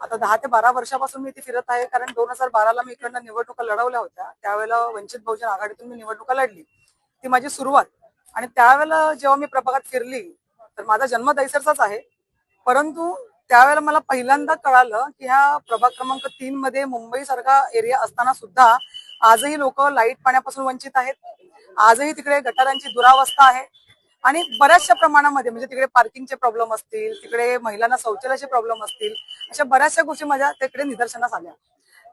आता 10 ते 12 वर्षापासून मी इथे फिरत आहे, कारण 2012ला मी इकडनं निवडणुका लढवल्या होत्या. त्यावेळेला वंचित बहुजन आघाडीतून मी निवडणुका लढली. ती माझी सुरुवात. आणि त्यावेळेला जेव्हा मी प्रभागात फिरली, तर माझा जन्म दैसरचाच आहे. परंतु त्यावेळेला मला पहिल्यांदा कळालं की ह्या प्रभाग क्रमांक 3 मध्ये मुंबई सारखा एरिया असताना सुद्धा आजही लोक लाईट पाण्यापासून वंचित आहेत. आजही तिकडे गटारांची दुरावस्था आहे. आणि बऱ्याचशा प्रमाणामध्ये म्हणजे तिकडे पार्किंगचे प्रॉब्लेम असतील, तिकडे महिलांना शौचालयाचे प्रॉब्लेम असतील, अशा बऱ्याचशा गोष्टी माझ्या तिकडे निदर्शनास आल्या.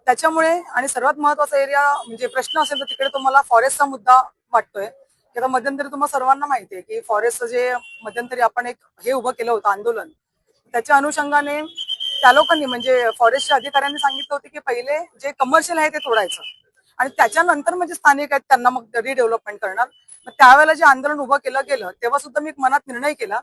त्याच्यामुळे आणि सर्वात महत्वाचा एरिया म्हणजे प्रश्न असेल तर तिकडे तुम्हाला फॉरेस्टचा मुद्दा वाटतोय. की आता मध्यंतरी तुम्हाला सर्वांना माहिती आहे की फॉरेस्टचं जे मध्यंतरी आपण एक हे उभं केलं होतं आंदोलन, त्याच्या अनुषंगाने त्या लोकांनी म्हणजे फॉरेस्टच्या अधिकाऱ्यांनी सांगितलं होतं की पहिले जे कमर्शियल आहे ते तोडायचं आणि त्याच्यानंतर म्हणजे स्थानिक आहेत त्यांना मग रिडेव्हलपमेंट करणार. मग त्यावेळेला जे आंदोलन उभं केलं गेलं तेव्हा सुद्धा मी मनात निर्णय केला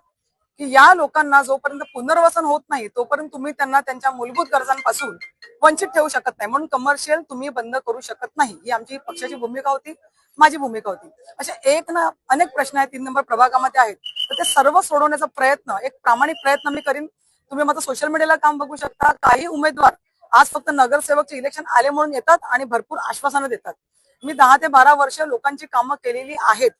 की या लोकांना जोपर्यंत पुनर्वसन होत नाही तोपर्यंत तुम्ही त्यांना त्यांच्या मूलभूत गरजांपासून वंचित ठेवू शकत नाही. म्हणून कमर्शियल तुम्ही बंद करू शकत नाही, ही आमची पक्षाची भूमिका होती, माझी भूमिका होती. असे एक ना अनेक प्रश्न आहेत 3 नंबर प्रभागामध्ये आहेत, तर ते सर्व सोडवण्याचा प्रयत्न, एक प्रामाणिक प्रयत्न मी करीन. तुम्ही माझं सोशल मीडियाला काम बघू शकता. काही उमेदवार आज फक्त नगरसेवकचे इलेक्शन आले म्हणून येतात आणि भरपूर आश्वासनं देतात. मी 10 ते 12 वर्ष लोकांची कामं केलेली आहेत.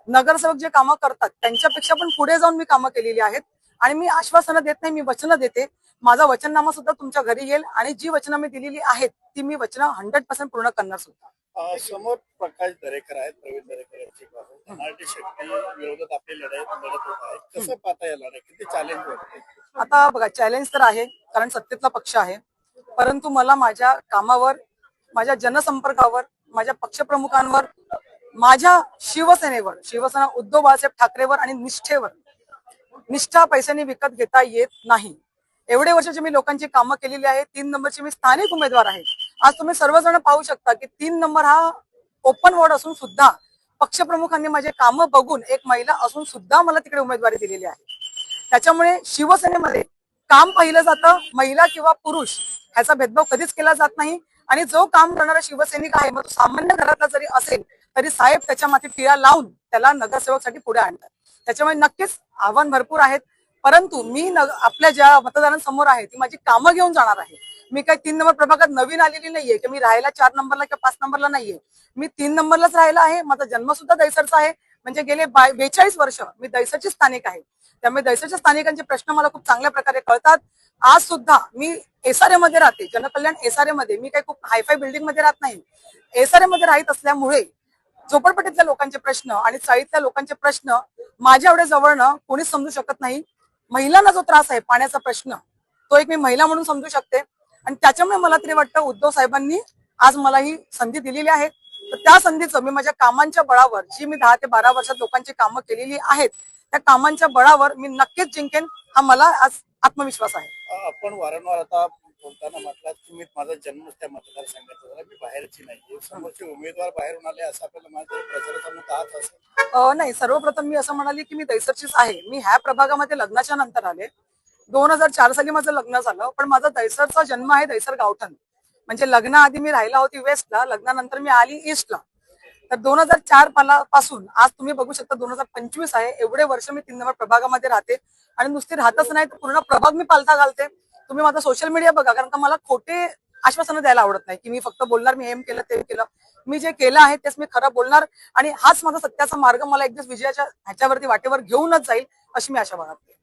नगरसेवक जे कामं करतात त्यांच्यापेक्षा पण पुढे जाऊन मी कामं केलेली आहेत. आणि मी आश्वासनं देत नाही, मी वचनं देते. माझा वचननामा सुद्धा तुमच्या घरी येईल आणि जी वचनं मी दिलेली आहेत ती मी वचनं 100% पूर्ण करणार सुद्धा. समोर प्रकाश दरेकर आहेत, प्रवीण दरेकर यांची मराठी शक्ती विरोधात आपली लढत होत आहे. कसं पाहता या लढाई, किती चॅलेंज वाटते? आता बघा, चॅलेंज तर आहे कारण सत्तेतला पक्ष आहे. परंतु मला माझ्या कामावर, माझ्या जनसंपर्कावर, माझ्या पक्षप्रमुखांवर, माझ्या शिवसेनेवर, शिवसेना उद्धव बाळासाहेब ठाकरेवर आणि निष्ठेवर, निष्ठा पैशाने विकत घेता येत नाही. एवढे वर्षाची मी लोकांची कामं केलेली आहे. 3 नंबरची मी स्थानिक उमेदवार आहे. आज तुम्ही सर्वजण पाहू शकता की 3 नंबर हा ओपन वॉर्ड असून सुद्धा पक्षप्रमुखांनी माझे कामं बघून एक महिला असून सुद्धा मला तिकडे उमेदवारी दिलेली आहे. त्याच्यामुळे शिवसेनेमध्ये काम पाहिलं जातं, महिला किंवा पुरुष ह्याचा भेदभाव कधीच केला जात नाही. आणि जो काम करणारा शिवसैनिक आहे, मग सामान्य घरातला जरी असेल तरी साहेब त्याच्या मागे टिळा लावून त्याला नगरसेवकसाठी पुढे आणतात. त्याच्यामुळे नक्कीच आव्हान भरपूर आहेत. परंतु मी आपल्या ज्या मतदारांसमोर आहे ती माझी कामं घेऊन जाणार आहे. मी काही 3 नंबर प्रभागात नवीन आलेली नाहीये की मी राहायला 4 नंबरला किंवा 5 नंबरला नाहीये. मी 3 नंबरलाच राहिला आहे. माझा जन्म सुद्धा दैसरचा आहे. म्हणजे गेले 42 वर्ष मी दैसरची स्थानिक आहे. त्यामुळे दैसरच्या स्थानिकांचे प्रश्न मला खूप चांगल्या प्रकारे कळतात. आज सुद्धा मी एसआरए मध्ये राहते, जनकल्याण एसआरए मध्ये. मी काही खूप हायफाय बिल्डिंग मध्ये राहत नाही. एसआरए मध्ये राहत असल्यामुळे झोपडपट्टीतल्या लोकांचे प्रश्न आणि चाळीतल्या लोकांचे प्रश्न माझ्या एवढ्या जवळनं कोणीच समजू शकत नाही. महिलांना जो त्रास आहे पाण्याचा प्रश्न, तो एक मी महिला म्हणून समजू शकते. आणि त्याच्यामुळे मला तरी वाटतं उद्धव साहेबांनी आज मला ही संधी दिलेली आहे. तर त्या संधीचं मी माझ्या कामांच्या बळावर, जी मी 10 ते 12 वर्षात लोकांची कामं केलेली आहेत, त्या कामांच्या बळावर मी नक्कीच जिंकेन, हा मला आज आत्मविश्वास आहे. आपण वारंवार आता बोलताना म्हटलात की मी माझा जन्म त्या मतदारसंघाचा झाला, मी बाहेरची नाही. समोरचे उमेदवार बाहेरून आले असं आपल्याला माहिती आहे, प्रचाराचा मुद्दा हाच असेल? नाही, सर्वप्रथम मी असं म्हणाली की मी दैसरचीच आहे. मी ह्या प्रभागामध्ये लग्नाच्या नंतर आले. 2004 साली माझं लग्न झालं, पण माझा दैसरचा जन्म आहे, दैसर गावठण. म्हणजे लग्नाआधी मी राहिला होती वेस्टला, लग्नानंतर मी आली ईस्टला. तर 2004 पासून आज तुम्ही बघू शकता 2025 आहे. एवढे वर्ष मी 3 नंबर प्रभागामध्ये राहते आणि नुसती राहतच नाही तर पूर्ण प्रभाग मी पालथा घालते. तुम्ही माझा सोशल मीडिया बघा, कारण का मला खोटे आश्वासनं द्यायला आवडत नाही की मी फक्त बोलणार मी हे केलं ते केलं. मी जे केलं आहे तेच मी खरं बोलणार आणि हाच माझा सत्याचा मार्ग मला एक दिवस विजयाच्या ह्याच्यावरती वाटेवर घेऊनच जाईल, अशी मी आशा बाळगते.